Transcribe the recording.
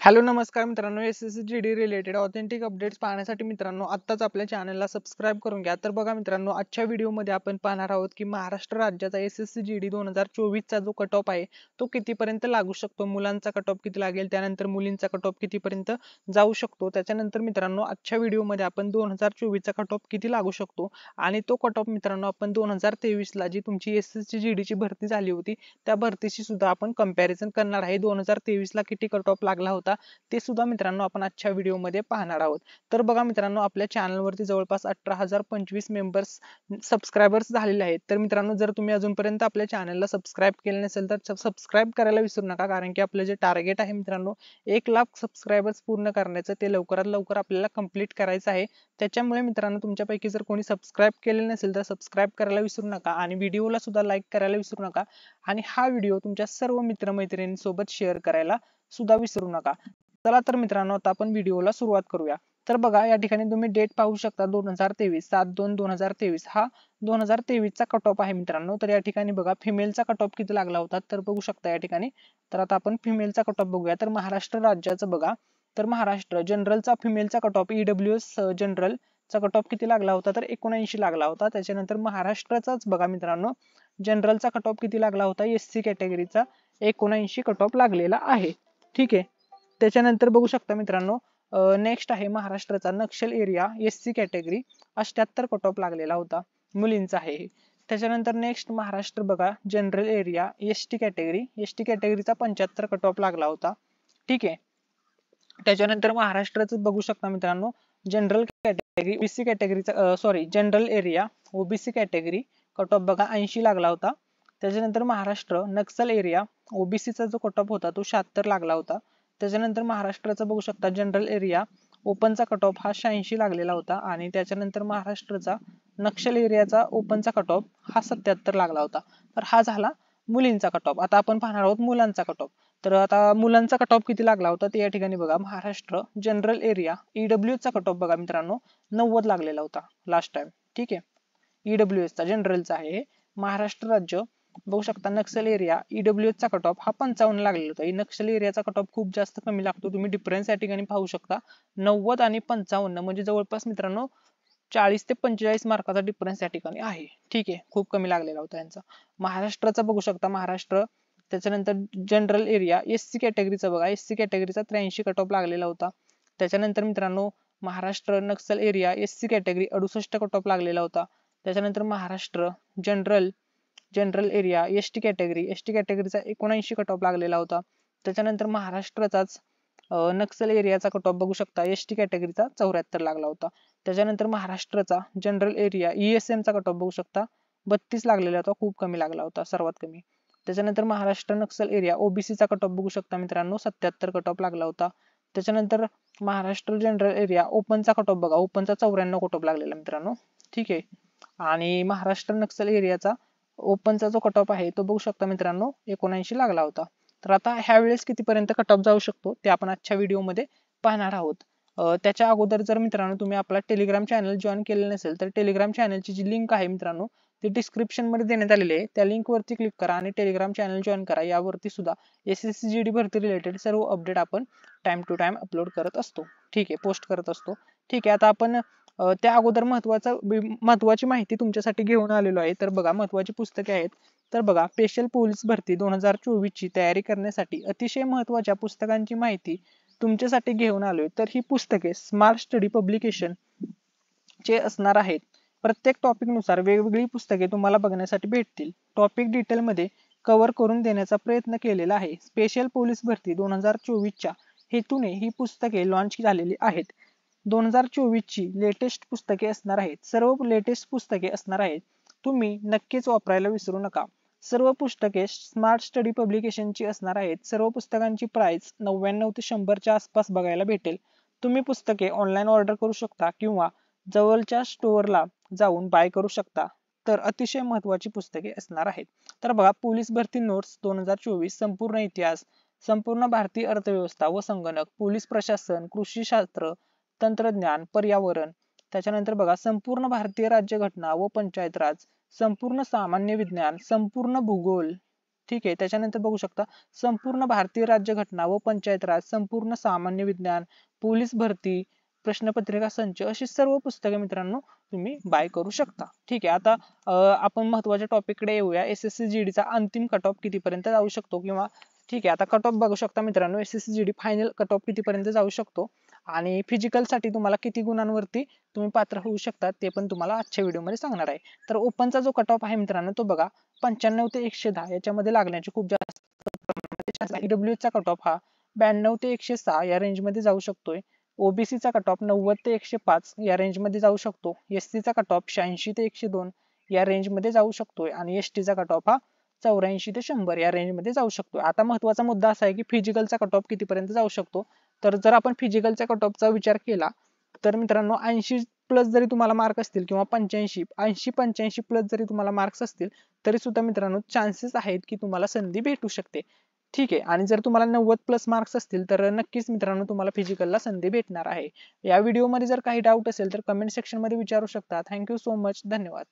Hello नमस्कार मित्रांनो, SSC-GD related authentic updates पाहण्यासाठी मित्रांनो आत्ताच आपल्या चॅनलला सबस्क्राईब करून घ्या. तर बघा मित्रांनो, आजच्या व्हिडिओमध्ये आपण पाहणार आहोत की महाराष्ट्र राज्याचा SSC-GD 2024 चा जो कट ऑफ आहे तो कितीपर्यंत लागू शकतो, मुलांचा कट ऑफ किती लागेल, त्यानंतर मुलींचा कट ऑफ कितीपर्यंत जाऊ शकतो. त्याच्यानंतर मित्रांनो आजच्या व्हिडिओमध्ये आपण 2024 चा कट ऑफ किती लागू शकतो आणि तो कट ऑफ मित्रांनो आपण 2023 ला जी तुमची SSC-GD ची भरती झाली होती त्या भरतीशी सुद्धा आपण कंपॅरिझन करणार आहे. 2023 ला किती कट ऑफ लागला होता ते सुद्धा मित्रांनो आपण आजच्या व्हिडिओमध्ये पाहणार आहोत. तर बघा मित्रांनो, आपल्या चॅनलवरती जवळपास 18,025 मेंबर्स सबस्क्रायबर्स झालेले आहेत. तर मित्रांनो, जर तुम्ही अजूनपर्यंत आपल्या चॅनलला सबस्क्राईब केले नसेल तर सबस्क्राईब करायला विसरू नका, कारण की आपलं जे टार्गेट आहे मित्रांनो 1,00,000 सबस्क्रायबर्स पूर्ण करण्याचं, ते लवकरात लवकर आपल्याला कंप्लीट करायचं आहे. त्याच्यामुळे मित्रांनो, तुमच्यापैकी जर कोणी सबस्क्राईब केले नसेल तर सबस्क्राईब करायला विसरू नका आणि व्हिडिओला सुद्धा लाईक करायला विसरू नका आणि हा व्हिडिओ तुमच्या सर्व मित्रमैत्रिणींसोबत शेअर करायला सुद्धा विसरू नका. चला तर मित्रांनो, आता आपण व्हिडिओला सुरुवात करूया. तर बघा, या ठिकाणी तुम्ही डेट पाहू शकता 2023 7/2/2023 हा 2023 चा कट ऑफ आहे मित्रांनो. तर या ठिकाणी बघा फिमेलचा कट ऑफ किती लागला होता तर बघू शकता या ठिकाणी. तर आता आपण फिमेलचा कट ऑफ बघूया. तर महाराष्ट्र राज्याचं बघा, तर महाराष्ट्र जनरलचा फिमेलचा कट ऑफ EWS जनरल चा कट ऑफ किती लागला होता तर 79 लागला होता. त्याच्यानंतर महाराष्ट्राचाच बघा मित्रांनो, जनरलचा कट ऑफ किती लागला होता, SC कॅटेगरीचा 79 कट ऑफ लागलेला आहे. ठीक आहे. त्याच्यानंतर बघू शकता मित्रांनो, नेक्स्ट आहे महाराष्ट्राचा Naxal area SC category 78 cut off लागलेला होता, मुलींचा आहे. त्याच्यानंतर नेक्स्ट महाराष्ट्र बघा, जनरल एरिया ST कॅटेगरीचा 75 कट ऑफ लागला होता. ठीक आहे. त्याच्यानंतर महाराष्ट्राचं बघू शकता मित्रांनो, जनरल कॅटेगरी OBC कॅटेगरीचा general area OBC category cut off बघा 80 लागला होता. त्याच्यानंतर महाराष्ट्र नक्सल एरिया OBC चा जो कट ऑफ होता तो 76 लागला होता. त्याच्यानंतर महाराष्ट्राचा बघू शकता जनरल एरिया ओपनचा कट ऑफ हा 86 लागलेला होता आणि त्याच्यानंतर महाराष्ट्राचा नक्षल एरियाचा ओपनचा कट ऑफ हा 77 लागला होता. तर हा झाला मुलींचा कट ऑफ. आता आपण पाहणार आहोत मुलांचा कट ऑफ. तर आता मुलांचा कट ऑफ किती लागला होता ते या ठिकाणी बघा, महाराष्ट्र जनरल एरिया EWS चा कट ऑफ बघा मित्रांनो 90 लागलेला होता लास्ट टाइम. ठीक आहे. EWS चा जनरलचा आहे. महाराष्ट्र राज्य बघू शकता नक्सल एरिया EWS चा कट ऑफ हा 55 लागलेला होता. नक्सल एरियाचा कट ऑफ खूप जास्त कमी लागतो, तुम्ही डिफरन्स या ठिकाणी पाहू शकता. 90 आणि 55 म्हणजे जवळपास मित्रांनो 40 ते 45 मार्काचा डिफरन्स या ठिकाणी आहे. ठीक आहे, खूप कमी लागलेला होता यांचा. महाराष्ट्राचा बघू शकता, महाराष्ट्र त्याच्यानंतर जनरल एरिया SC कॅटेगरीचा बघा, SC कॅटेगरीचा 83 कट ऑफ लागलेला होता. त्याच्यानंतर मित्रांनो Maharashtra Naxal area SC category 68 cut off लागलेला होता. त्याच्यानंतर Maharashtra general area ST कॅटेगरीचा 79 cut off लागलेला होता. त्याच्यानंतर महाराष्ट्राचाच नक्सल एरियाचा कट ऑफ बघू शकता, ST कॅटेगरीचा 74 लागला होता. त्याच्यानंतर महाराष्ट्राचा जनरल एरिया ESM चा कट ऑफ बघू शकता 32 लागलेला होता, खूप कमी लागला होता, सर्वात कमी. त्याच्यानंतर महाराष्ट्र नक्सल एरिया OBC चा कट ऑफ बघू शकता मित्रांनो 77 कट ऑफ लागला होता. त्याच्यानंतर महाराष्ट्र जनरल एरिया ओपनचा कट ऑफ बघा, ओपनचा 94 कट ऑफ लागलेला मित्रांनो. ठीक आहे. आणि महाराष्ट्र नक्सल एरियाचा ओपनचा जो कट ऑफ आहे तो बघू शकता मित्रांनो 79 लागला होता. तर आता ह्या वेळेस कितीपर्यंत कट ऑफ जाऊ शकतो ते आपण आजच्या व्हिडिओमध्ये पाहणार आहोत. त्याच्या अगोदर जर मित्रांनो तुम्ही आपला टेलिग्राम चॅनल जॉईन केलेलं नसेल तर टेलिग्राम चॅनलची जी लिंक आहे मित्रांनो ती डिस्क्रिप्शन मध्ये देण्यात आलेली आहे. त्या लिंक वरती क्लिक करा आणि टेलिग्राम चॅनल जॉईन करा. यावरती सुद्धा SSC-GD भरती रिलेटेड सर्व अपडेट आपण टाइम टू टाइम अपलोड करत असतो. ठीक आहे, पोस्ट करत असतो. ठीक आहे. आता आपण त्या अगोदर महत्वाची माहिती तुमच्यासाठी घेऊन आलेलो आहे. तर बघा, महत्वाची पुस्तके आहेत. तर बघा, स्पेशल पोलीस भरती 2024 ची तयारी करण्यासाठी अतिशय महत्वाच्या पुस्तकांची माहिती तुमच्यासाठी घेऊन आलोय. तर ही पुस्तके स्मार्ट स्टडी पब्लिकेशन चे असणार आहेत. प्रत्येक टॉपिक नुसार वेगवेगळी पुस्तके तुम्हाला बघण्यासाठी भेटतील. टॉपिक डिटेल मध्ये कव्हर करून देण्याचा प्रयत्न केलेला आहे. स्पेशल पोलीस भरती 2024 च्या हेतूने ही पुस्तके लॉन्च झालेली आहेत. 2024 ची लेटेस्ट पुस्तके असणार आहेत. सर्व लेटेस्ट पुस्तके असणार आहेत. तुम्ही नक्कीच वापरायला विसरू नका. सर्व पुस्तके स्मार्ट स्टडी पब्लिकेशनची असणार आहेत. सर्व पुस्तकांची प्राइस 99 ते 100 च्या आसपास बघायला भेटेल. तुम्ही पुस्तके ऑनलाईन ऑर्डर करू शकता किंवा जवळच्या स्टोअरला जाऊन बाय करू शकता. तर अतिशय महत्वाची पुस्तके असणार आहेत. तर बघा, पोलीस भरती नोट्स 2024, संपूर्ण इतिहास, संपूर्ण भारतीय अर्थव्यवस्था व संगणक, पोलीस प्रशासन, कृषी शास्त्र, तंत्रज्ञान, पर्यावरण. त्याच्यानंतर बघा, संपूर्ण भारतीय राज्यघटना व पंचायत राज, संपूर्ण सामान्य विज्ञान, संपूर्ण भूगोल. ठीक आहे. त्याच्यानंतर बघू शकता संपूर्ण भारतीय राज्यघटना व पंचायत राज, संपूर्ण सामान्य विज्ञान, पोलीस भरती, प्रश्नपत्रिका संच, अशी सर्व पुस्तके मित्रांनो तुम्ही बाय करू शकता. ठीक आहे. आता आपण महत्वाच्या टॉपिक कडे येऊया. SSC GD चा अंतिम कट ऑफ कितीपर्यंत जाऊ शकतो किंवा ठीक आहे. आता कट ऑफ बघू शकता मित्रांनो, SSC GD final cut off कितीपर्यंत जाऊ शकतो आणि फिजिकल साठी तुम्हाला किती गुणांवरती तुम्ही पात्र होऊ शकता ते पण तुम्हाला आजच्या व्हिडिओ मध्ये सांगणार आहे. तर ओपनचा जो कट ऑफ आहे मित्रांनो तो बघा 95 ते 110 याच्यामध्ये लागण्याची खूप जास्त. EWS चा कट ऑफ हा 92 ते 106 या रेंज मध्ये जाऊ शकतोय. OBC चा कट ऑफ 90 ते 105 या रेंज मध्ये जाऊ शकतो. SC चा कट ऑफ 86 ते 102 या रेंज मध्ये जाऊ शकतोय आणि ST चा कट ऑफ हा 84 ते 100 या रेंज मध्ये जाऊ शकतो. आता महत्वाचा मुद्दा असा आहे की फिजिकलचा कट ऑफ कितीपर्यंत जाऊ शकतो. तर जर आपण फिजिकलच्या कट ऑफचा विचार केला तर मित्रांनो 80 प्लस जरी तुम्हाला मार्क असतील किंवा 85 प्लस जरी तुम्हाला मार्क्स असतील तरी सुद्धा मित्रांनो चान्सेस आहेत की तुम्हाला संधी भेटू शकते. ठीक आहे. आणि जर तुम्हाला 90 प्लस मार्क्स असतील तर नक्कीच मित्रांनो तुम्हाला फिजिकलला संधी भेटणार आहे. या व्हिडिओमध्ये जर काही डाऊट असेल तर कमेंट सेक्शन मध्ये विचारू शकता. Thank you so much. धन्यवाद.